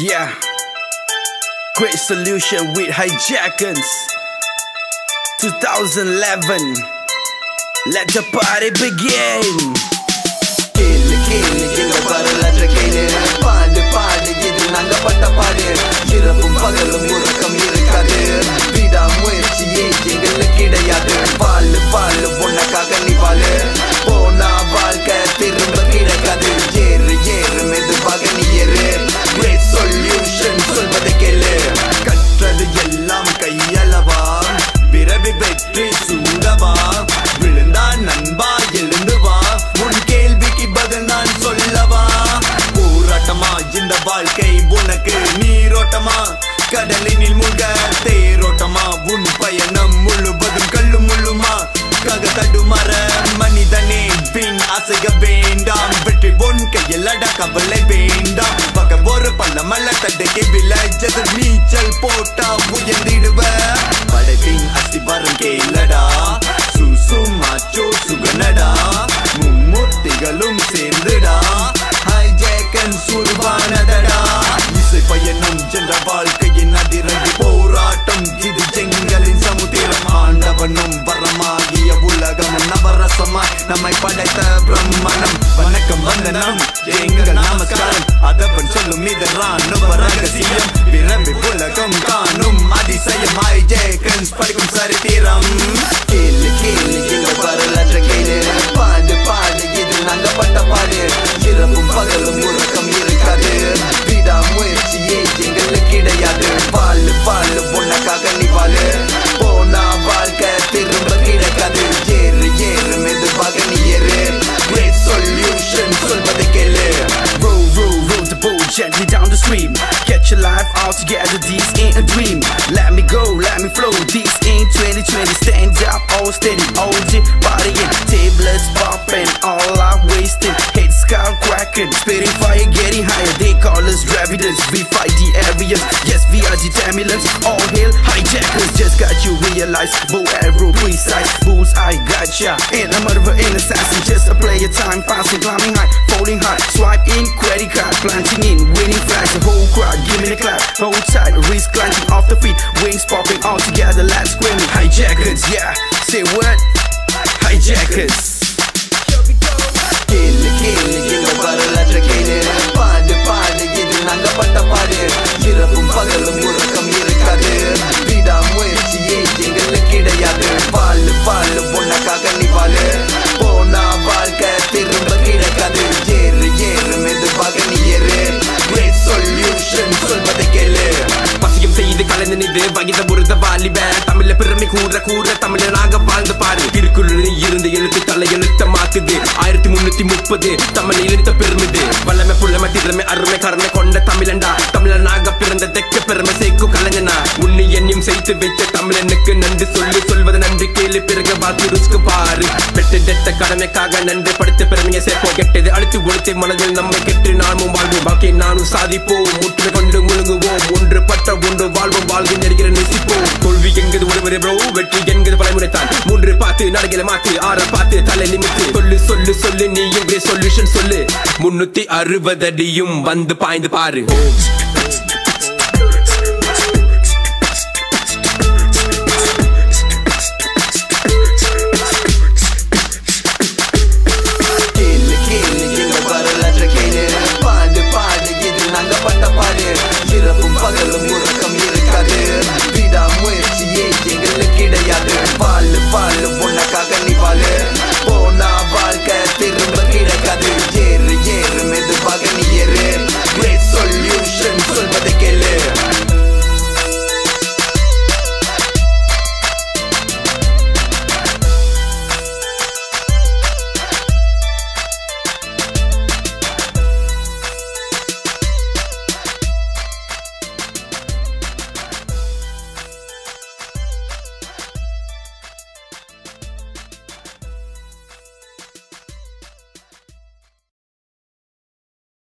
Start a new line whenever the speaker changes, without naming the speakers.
Yeah, great solution with Hijackers 2011. Let the party begin. Great solution சொல்வதை கேளு. கற்றது எல்லாம் கையளவா, விரவி வெற்றி சூடவா, விழுந்தான் நண்பா எழுந்து வா, உன் கேள்விக்கு பதில் நான் சொல்லவா. போராட்டமா இந்த வாழ்க்கை உனக்கு நீரோட்டமா, கடலினில் மூழ்க தேரோட்டமா, உன் பயணம் முழுவதும் கல்லு முள்ளுமா, தடுமாற மனிதனே பின் அசைய வேண்டாம், வெற்றி பொன் கையில் அட கவலை வேண்டாம். பக ஒரு பள்ளமல்ல தடைக்கு விளைச்சது, நீச்சல் போட்டா உயர்ந்திடுவ. படைப்பின் அஸ்திவாரம் கேளடா, சுசு மாச்சோ சுகனடா, மும்மூர்த்திகளும் சேர்ந்துடா, ஹைஜாக்கர்ஸ் உருவானதடா. இசை பயணம் என்ற வாழ்க்கையின் அதிரடி போராட்டம், இது எங்களின் சமுத்திரம். ஆண்டவனும் வரமாகிய உலகமும் நவரசமாய் நம்மை படைத்த பிரம்மணம். வணக்கம் வந்தனம் எங்கள் நமஸ்காரம், அதவன் சொல்லும் இதரான் ரகசியம். விரம்பி உலகம் காணும் அதிசயம், ஹைஜாக்கர்ஸ் படிக்கும் சரித்திரம். கேளு கேளு எங்கள் வரலாற்ற கேளு, பாடு பாடு இது நாங்க பட்ட பாடு. இரவும் பகலும் உறக்கம் இருக்காது, விடாமுயற்சியே எங்களுக்கு கிடையாது. வாழு வாழு உனக்காக நீ வாழு, போனா வாழ்க்கை திரும்ப கிடைக்காது. ஏறு ஏறு மெதுவாக நீ ஏறு, great solution சொல்வதை கேளு. Roll roll roll the boat gently down the stream, get your life all together, this ain't a dream. Let me go, let me flow, this ain't 2020. Stand up, all steady, OG partying, tablets popping, all out wasting, head skull cracking, spitting fire, getting higher. They call us Dravidians, we fight the areas, yes we are determinants. All hail Hijackers, just got you realize, bow arrow precise, bullseye gotcha. And a murderer, an assassin, just a player time passing, climbing high, falling high, swipe in credit card, planting in winning flags. The whole crowd give me the clap, hold tight, wrist clenching off the feet, wings popping all together, lads screaming. Hijackers, yeah, say what? Hijackers. கேளு கேளு எங்கள் வரலாற்ற கேளு, பாடு பாடு இது நாங்க பட்ட பாடு. இரவும் பகலும் உறக்கம் இருக்காது, விடாமுயற்சியே எங்களுக்கு கிடையாது. வாழு வாழு உனக்காக நீ வாழு, போனா வாழ்க்கை திரும்ப கிடைக்காது. ஏறு ஏறு மெதுவாக நீ ஏறு, great solution சொல்வதை கேளு.
பசியம் செய்து கலந்து நிது வகித முருத வாலிப, தமிழ்ல பிறமை கூற கூற தமிழனாக வாழ்ந்து பாரு. திருக்குறளில் இருந்து எழுத்து தலை எழுத்த மாத்துது, 1330 தமிழ் எழுத்த பெருமிது. வல்லமை புல்லமை திறமை அருமை கருணை கொண்ட தமிழண்டா, தமிழனாக பிறந்த தெக்க பெருமை சேர்க்கும் கலைஞனா. உன்னை எண்ணியும் செய்து வைத்த தமிழனுக்கு நன்றி சொல்லு, சொல்வது நன்றி கேளு, பிறகு வாழ்க்கை ருஸ்கு பாரு. பெற்றெடுத்த கடமைக்காக நன்றி படுத்த பெருமையை சேர்ப்போம், கெட்டது அழுத்து ஒழுத்து மனதில் நம்மை கெட்டு நாமும் வாழ்வோம். வாழ்க்கை நானும் சாதிப்போம், முற்றுமை கொண்டு முழுங்குவோம், ஒன்று பட்ட ஒன்று வாழ்வோம், வாழ்க்கை நெருகிற நேசிப்போம். தோல்வி என்கிறது ஒருவரே ப்ரோ, வெற்றி என்கிறது பலமுறைத்தான். 3 பார்த்து நடைகளை மாத்து, 6 பார்த்து தலை நிமித்து, சொல்லு சொல்லு சொல்லு நீ எங்கே சொல்யூஷன் சொல்லு. 360 அடியும் வந்து பாய்ந்து பாரு.